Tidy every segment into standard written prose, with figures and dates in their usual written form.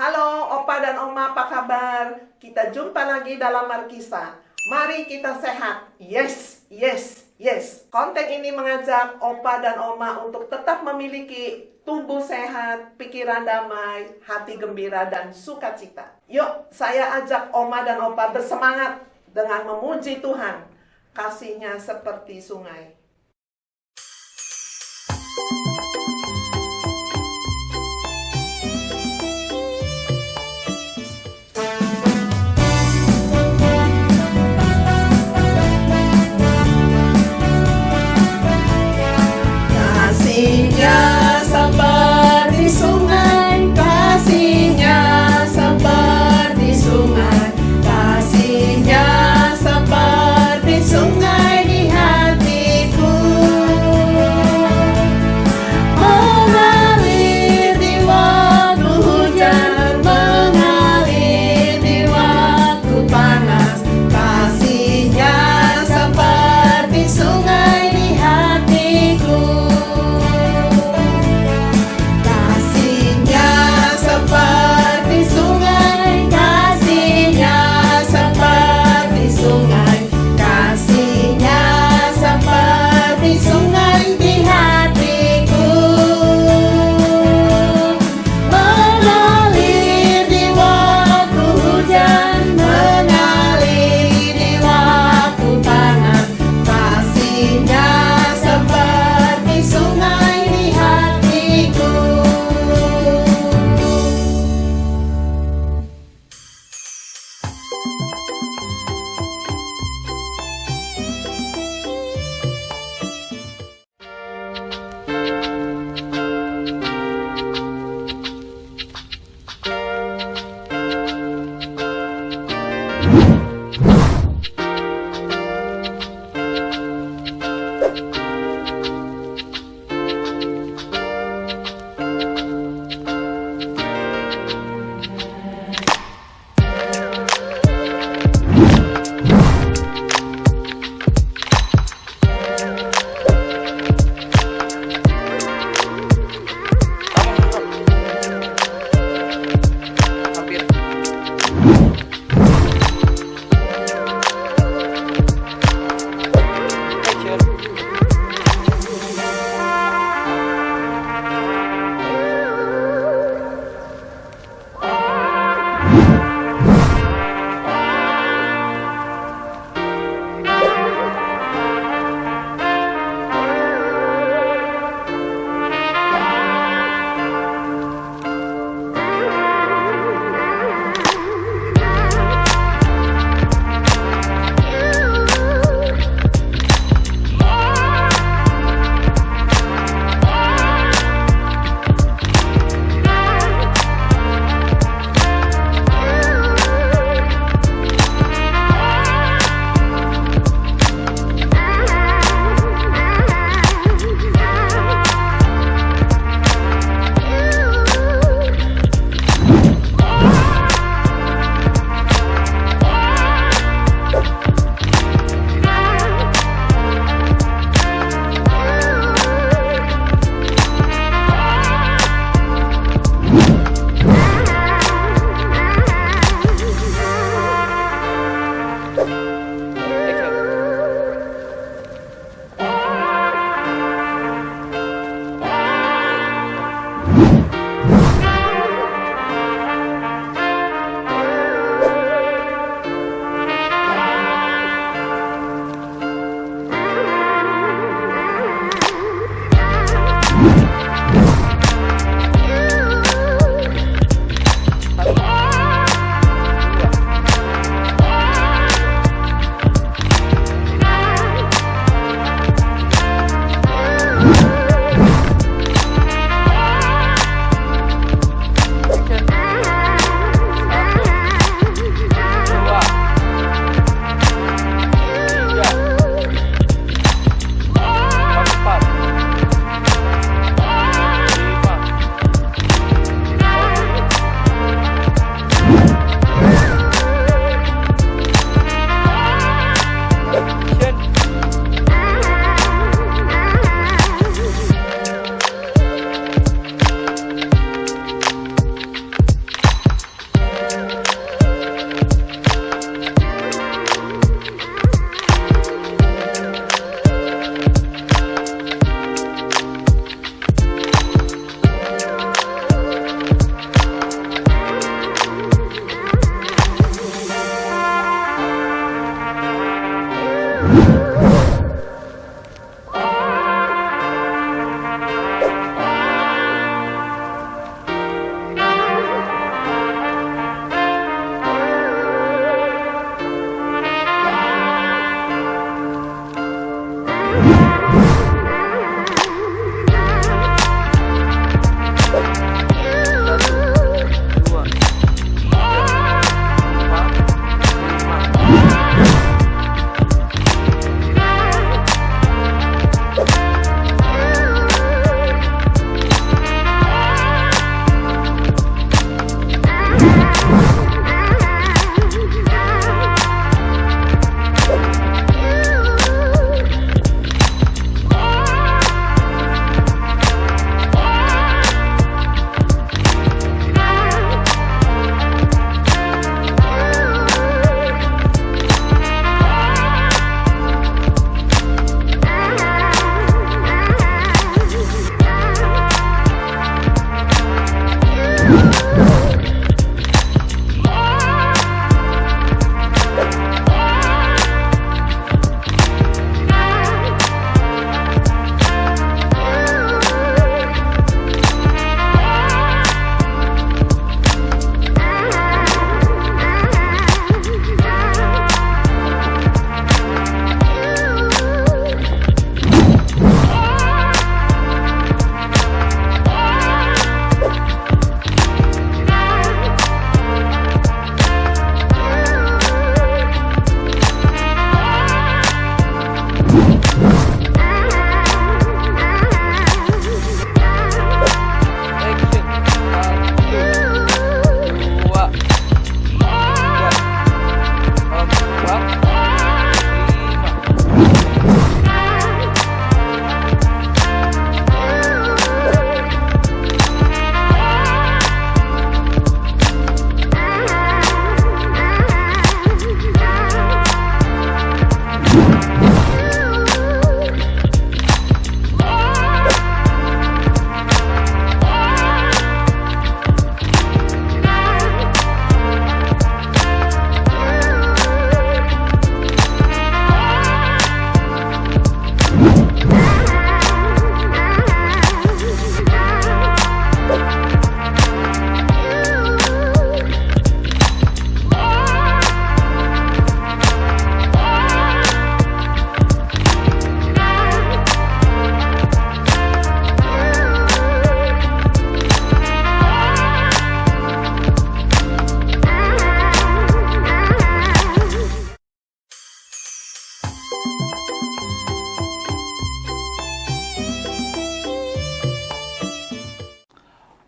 Halo Opa dan Oma, apa kabar? Kita jumpa lagi dalam Markisa. Mari kita sehat. Yes, yes, yes. Konten ini mengajak Opa dan Oma untuk tetap memiliki tubuh sehat, pikiran damai, hati gembira, dan sukacita. Yuk, saya ajak Oma dan Opa bersemangat dengan memuji Tuhan. Kasih-Nya seperti sungai. Kasih-Nya seperti sungai, kasih-Nya seperti sungai, kasih-Nya seperti sungai di hatiku.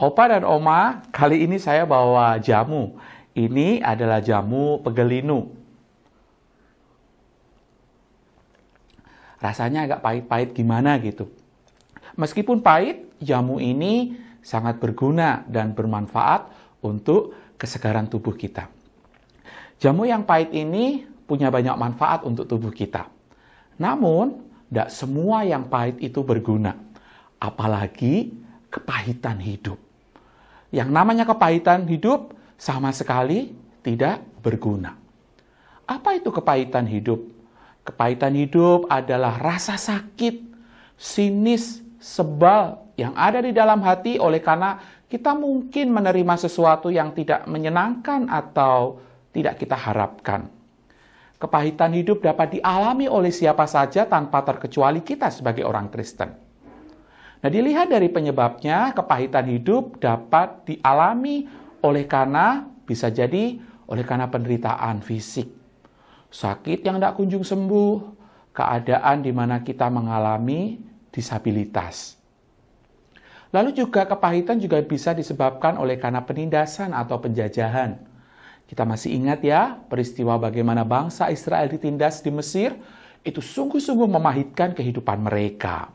Opa dan Oma, kali ini saya bawa jamu. Ini adalah jamu pegelinu. Rasanya agak pahit-pahit gimana gitu. Meskipun pahit, jamu ini sangat berguna dan bermanfaat untuk kesegaran tubuh kita. Jamu yang pahit ini punya banyak manfaat untuk tubuh kita. Namun, tidak semua yang pahit itu berguna. Apalagi kepahitan hidup. Yang namanya kepahitan hidup sama sekali tidak berguna. Apa itu kepahitan hidup? Kepahitan hidup adalah rasa sakit, sinis, sebal yang ada di dalam hati oleh karena kita mungkin menerima sesuatu yang tidak menyenangkan atau tidak kita harapkan. Kepahitan hidup dapat dialami oleh siapa saja tanpa terkecuali kita sebagai orang Kristen. Nah, dilihat dari penyebabnya, kepahitan hidup dapat dialami oleh karena, bisa jadi oleh karena penderitaan fisik. Sakit yang tidak kunjung sembuh, keadaan di mana kita mengalami disabilitas. Lalu juga kepahitan juga bisa disebabkan oleh karena penindasan atau penjajahan. Kita masih ingat ya, peristiwa bagaimana bangsa Israel ditindas di Mesir, itu sungguh-sungguh memahitkan kehidupan mereka.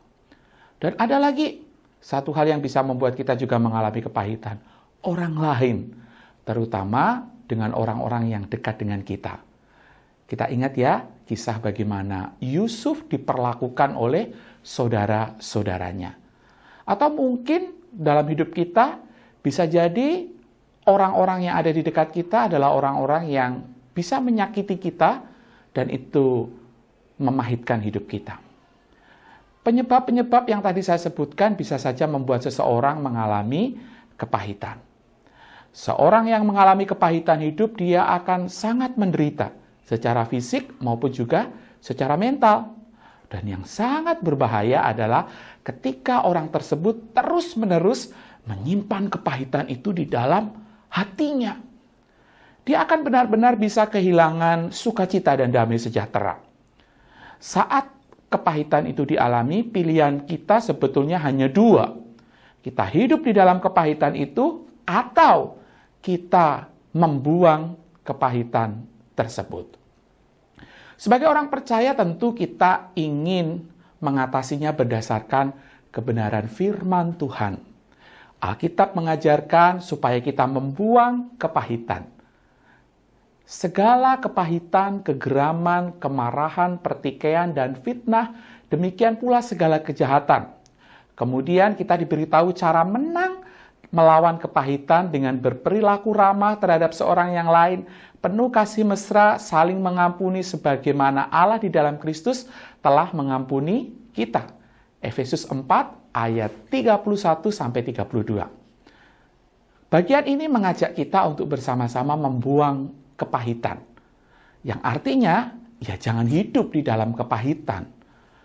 Dan ada lagi satu hal yang bisa membuat kita juga mengalami kepahitan. Orang lain, terutama dengan orang-orang yang dekat dengan kita. Kita ingat ya, kisah bagaimana Yusuf diperlakukan oleh saudara-saudaranya. Atau mungkin dalam hidup kita bisa jadi orang-orang yang ada di dekat kita adalah orang-orang yang bisa menyakiti kita dan itu memahitkan hidup kita. Penyebab-penyebab yang tadi saya sebutkan bisa saja membuat seseorang mengalami kepahitan. Seorang yang mengalami kepahitan hidup, dia akan sangat menderita secara fisik maupun juga secara mental. Dan yang sangat berbahaya adalah ketika orang tersebut terus-menerus menyimpan kepahitan itu di dalam hatinya. Dia akan benar-benar bisa kehilangan sukacita dan damai sejahtera. Saat kepahitan itu dialami, pilihan kita sebetulnya hanya dua. Kita hidup di dalam kepahitan itu atau kita membuang kepahitan tersebut. Sebagai orang percaya tentu kita ingin mengatasinya berdasarkan kebenaran firman Tuhan. Alkitab mengajarkan supaya kita membuang kepahitan. Segala kepahitan, kegeraman, kemarahan, pertikaian, dan fitnah, demikian pula segala kejahatan. Kemudian kita diberitahu cara menang melawan kepahitan dengan berperilaku ramah terhadap seorang yang lain, penuh kasih mesra, saling mengampuni sebagaimana Allah di dalam Kristus telah mengampuni kita. Efesus 4 ayat 31-32. Bagian ini mengajak kita untuk bersama-sama membuang kepahitan. Yang artinya, ya jangan hidup di dalam kepahitan.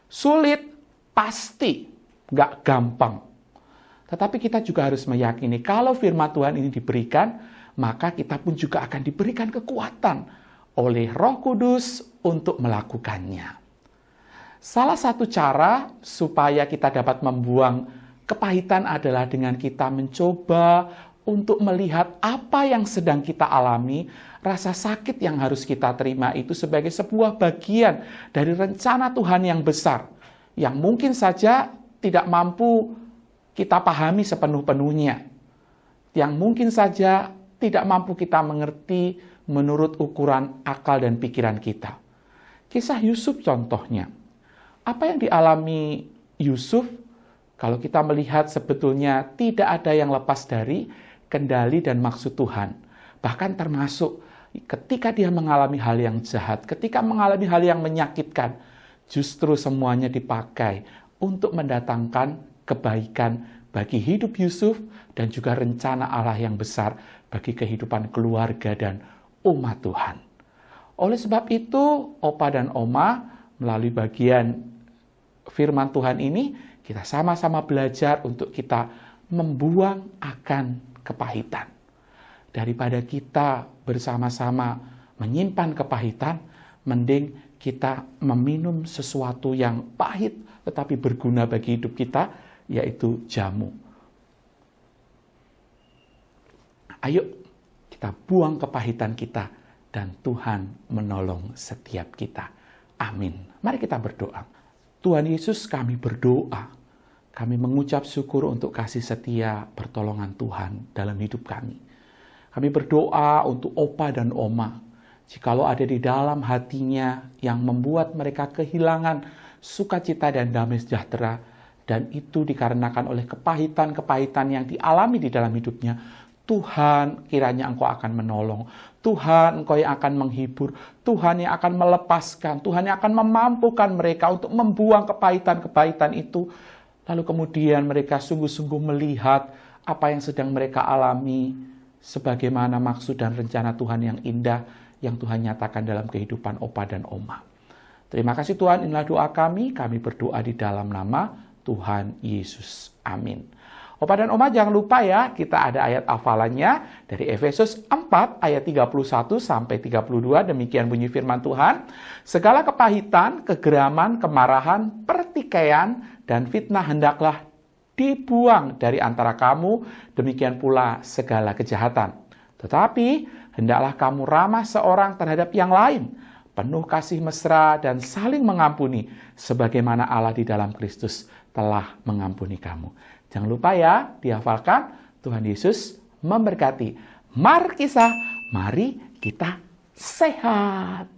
Sulit, pasti, nggak gampang. Tetapi kita juga harus meyakini kalau firman Tuhan ini diberikan, maka kita pun juga akan diberikan kekuatan oleh Roh Kudus untuk melakukannya. Salah satu cara supaya kita dapat membuang kepahitan adalah dengan kita mencoba untuk melihat apa yang sedang kita alami, rasa sakit yang harus kita terima itu sebagai sebuah bagian dari rencana Tuhan yang besar, yang mungkin saja tidak mampu kita pahami sepenuh-penuhnya, yang mungkin saja tidak mampu kita mengerti menurut ukuran akal dan pikiran kita. Kisah Yusuf contohnya. Apa yang dialami Yusuf, kalau kita melihat sebetulnya tidak ada yang lepas dari kendali dan maksud Tuhan. Bahkan termasuk ketika dia mengalami hal yang jahat, ketika mengalami hal yang menyakitkan, justru semuanya dipakai untuk mendatangkan kebaikan bagi hidup Yusuf dan juga rencana Allah yang besar bagi kehidupan keluarga dan umat Tuhan. Oleh sebab itu, Opa dan Oma melalui bagian firman Tuhan ini, kita sama-sama belajar untuk kita membuang akan kepahitan. Daripada kita bersama-sama menyimpan kepahitan, mending kita meminum sesuatu yang pahit tetapi berguna bagi hidup kita, yaitu jamu. Ayo kita buang kepahitan kita dan Tuhan menolong setiap kita. Amin. Mari kita berdoa. Tuhan Yesus, kami berdoa. Kami mengucap syukur untuk kasih setia pertolongan Tuhan dalam hidup kami. Kami berdoa untuk opa dan oma. Jikalau ada di dalam hatinya yang membuat mereka kehilangan sukacita dan damai sejahtera, dan itu dikarenakan oleh kepahitan-kepahitan yang dialami di dalam hidupnya, Tuhan, kiranya Engkau akan menolong. Tuhan, Engkau yang akan menghibur. Tuhan yang akan melepaskan. Tuhan yang akan memampukan mereka untuk membuang kepahitan-kepahitan itu. Lalu kemudian mereka sungguh-sungguh melihat apa yang sedang mereka alami, sebagaimana maksud dan rencana Tuhan yang indah yang Tuhan nyatakan dalam kehidupan opa dan oma. Terima kasih Tuhan, inilah doa kami. Kami berdoa di dalam nama Tuhan Yesus. Amin. Opa dan oma jangan lupa ya, kita ada ayat hafalannya dari Efesus 4 ayat 31 sampai 32. Demikian bunyi firman Tuhan. Segala kepahitan, kegeraman, kemarahan, pertikaian, dan fitnah hendaklah dibuang dari antara kamu, demikian pula segala kejahatan. Tetapi hendaklah kamu ramah seorang terhadap yang lain, penuh kasih mesra dan saling mengampuni, sebagaimana Allah di dalam Kristus telah mengampuni kamu. Jangan lupa ya, dihafalkan. Tuhan Yesus memberkati. Mari kita sehat.